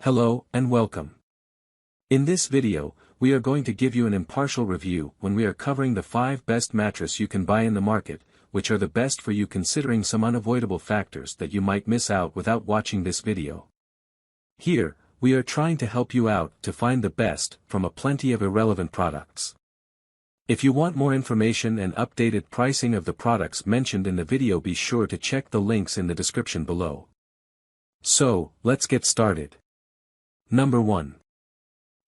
Hello and welcome. In this video, we are going to give you an impartial review when we are covering the 5 best mattress you can buy in the market, which are the best for you considering some unavoidable factors that you might miss out without watching this video. Here, we are trying to help you out to find the best from a plenty of irrelevant products. If you want more information and updated pricing of the products mentioned in the video, be sure to check the links in the description below. So, let's get started. Number 1.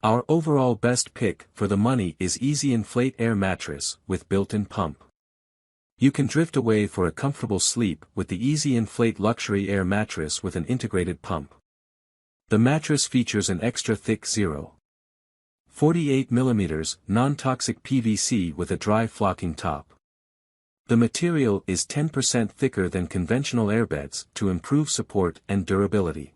Our overall best pick for the money is INFLATE Air Mattress with built-in pump. You can drift away for a comfortable sleep with the INFLATE Luxury Air Mattress with an integrated pump. The mattress features an extra thick 0.48 mm non-toxic PVC with a dry flocking top. The material is 10% thicker than conventional airbeds to improve support and durability.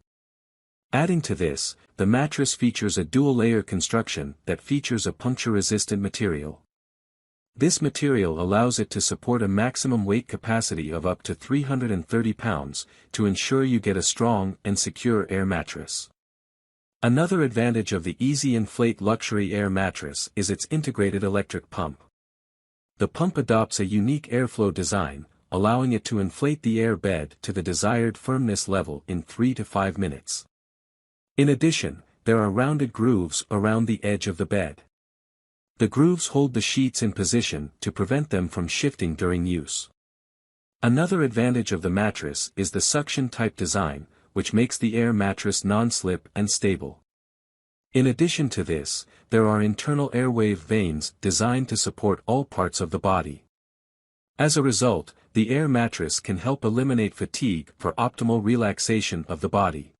Adding to this, the mattress features a dual-layer construction that features a puncture-resistant material. This material allows it to support a maximum weight capacity of up to 330 pounds, to ensure you get a strong and secure air mattress. Another advantage of the INFLATE Luxury Air Mattress is its integrated electric pump. The pump adopts a unique airflow design, allowing it to inflate the air bed to the desired firmness level in 3 to 5 minutes. In addition, there are rounded grooves around the edge of the bed. The grooves hold the sheets in position to prevent them from shifting during use. Another advantage of the mattress is the suction-type design, which makes the air mattress non-slip and stable. In addition to this, there are internal airwave vanes designed to support all parts of the body. As a result, the air mattress can help eliminate fatigue for optimal relaxation of the body.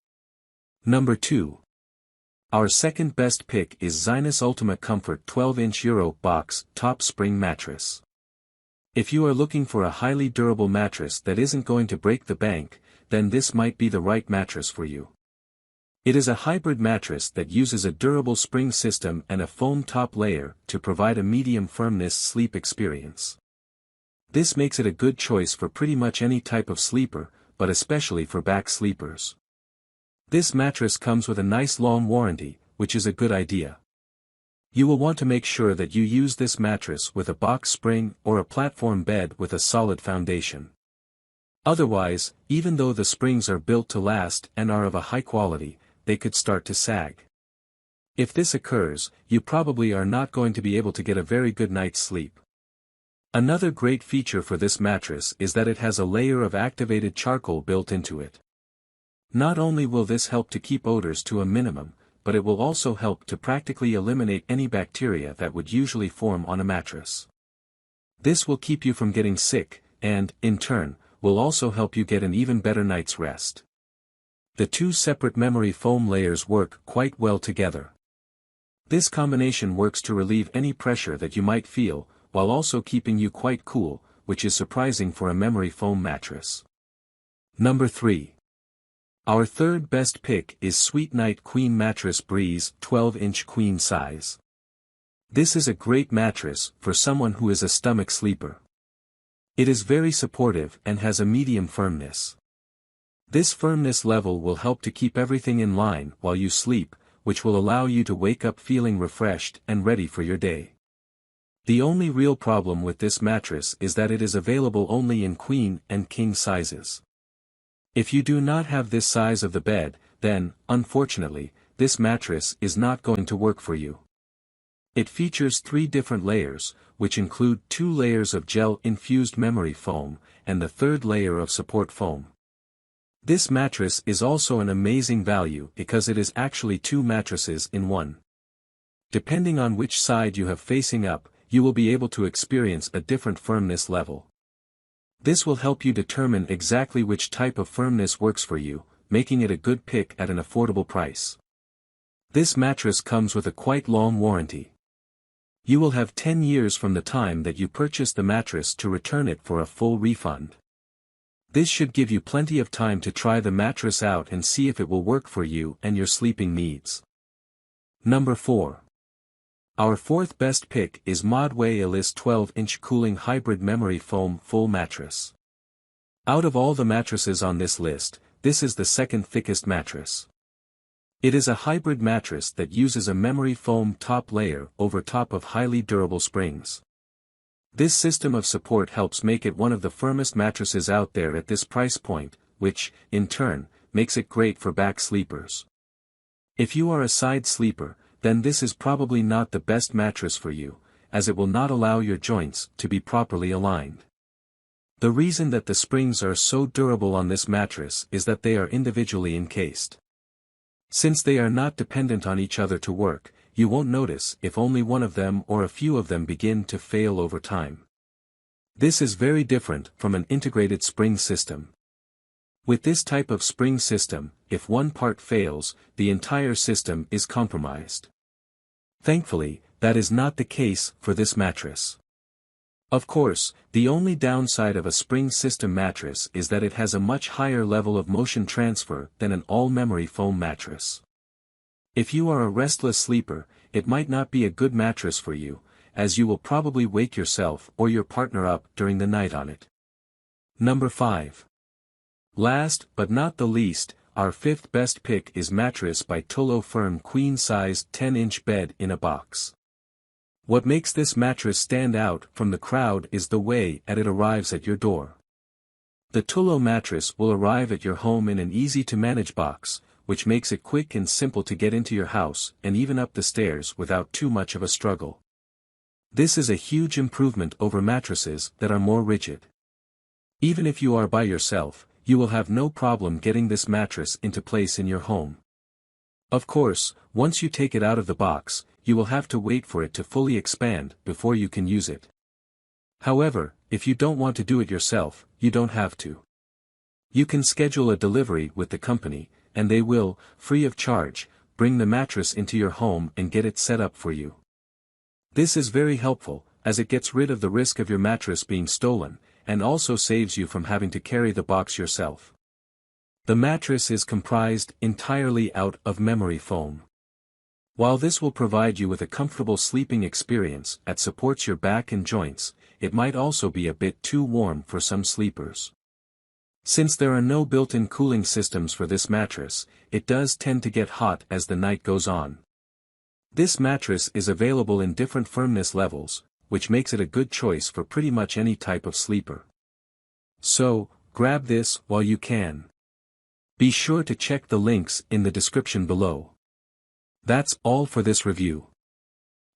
Number 2. Our second best pick is Zinus Ultima Comfort 12-inch Euro Box Top Spring Mattress. If you are looking for a highly durable mattress that isn't going to break the bank, then this might be the right mattress for you. It is a hybrid mattress that uses a durable spring system and a foam top layer to provide a medium firmness sleep experience. This makes it a good choice for pretty much any type of sleeper, but especially for back sleepers. This mattress comes with a nice long warranty, which is a good idea. You will want to make sure that you use this mattress with a box spring or a platform bed with a solid foundation. Otherwise, even though the springs are built to last and are of a high quality, they could start to sag. If this occurs, you probably are not going to be able to get a very good night's sleep. Another great feature for this mattress is that it has a layer of activated charcoal built into it. Not only will this help to keep odors to a minimum, but it will also help to practically eliminate any bacteria that would usually form on a mattress. This will keep you from getting sick, and, in turn, will also help you get an even better night's rest. The 2 separate memory foam layers work quite well together. This combination works to relieve any pressure that you might feel, while also keeping you quite cool, which is surprising for a memory foam mattress. Number 3. Our third best pick is Sweetnight Queen Mattress Breeze 12-inch queen size. This is a great mattress for someone who is a stomach sleeper. It is very supportive and has a medium firmness. This firmness level will help to keep everything in line while you sleep, which will allow you to wake up feeling refreshed and ready for your day. The only real problem with this mattress is that it is available only in queen and king sizes. If you do not have this size of the bed, then, unfortunately, this mattress is not going to work for you. It features 3 different layers, which include 2 layers of gel-infused memory foam, and the 3rd layer of support foam. This mattress is also an amazing value because it is actually 2 mattresses in one. Depending on which side you have facing up, you will be able to experience a different firmness level. This will help you determine exactly which type of firmness works for you, making it a good pick at an affordable price. This mattress comes with a quite long warranty. You will have 10 years from the time that you purchase the mattress to return it for a full refund. This should give you plenty of time to try the mattress out and see if it will work for you and your sleeping needs. Number 4. Our fourth best pick is Modway Elysse 12-inch cooling hybrid memory foam full mattress. Out of all the mattresses on this list, this is the second thickest mattress. It is a hybrid mattress that uses a memory foam top layer over top of highly durable springs. This system of support helps make it one of the firmest mattresses out there at this price point, which, in turn, makes it great for back sleepers. If you are a side sleeper, then this is probably not the best mattress for you, as it will not allow your joints to be properly aligned. The reason that the springs are so durable on this mattress is that they are individually encased. Since they are not dependent on each other to work, you won't notice if only one of them or a few of them begin to fail over time. This is very different from an integrated spring system. With this type of spring system, if one part fails, the entire system is compromised. Thankfully, that is not the case for this mattress. Of course, the only downside of a spring system mattress is that it has a much higher level of motion transfer than an all-memory foam mattress. If you are a restless sleeper, it might not be a good mattress for you, as you will probably wake yourself or your partner up during the night on it. Number 5. Last but not the least, our fifth best pick is Mattress by Tulo Firm Queen-Sized 10-inch Bed in a Box. What makes this mattress stand out from the crowd is the way that it arrives at your door. The Tulo mattress will arrive at your home in an easy-to-manage box, which makes it quick and simple to get into your house and even up the stairs without too much of a struggle. This is a huge improvement over mattresses that are more rigid. Even if you are by yourself, you will have no problem getting this mattress into place in your home. Of course, once you take it out of the box, you will have to wait for it to fully expand before you can use it. However, if you don't want to do it yourself, you don't have to. You can schedule a delivery with the company, and they will, free of charge, bring the mattress into your home and get it set up for you. This is very helpful, as it gets rid of the risk of your mattress being stolen, and also saves you from having to carry the box yourself. The mattress is comprised entirely out of memory foam. While this will provide you with a comfortable sleeping experience that supports your back and joints, it might also be a bit too warm for some sleepers. Since there are no built-in cooling systems for this mattress, it does tend to get hot as the night goes on. This mattress is available in different firmness levels, which makes it a good choice for pretty much any type of sleeper. So, grab this while you can. Be sure to check the links in the description below. That's all for this review.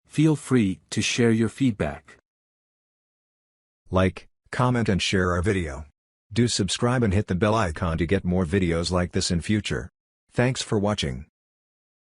Feel free to share your feedback. Like, comment and share our video. Do subscribe and hit the bell icon to get more videos like this in future. Thanks for watching.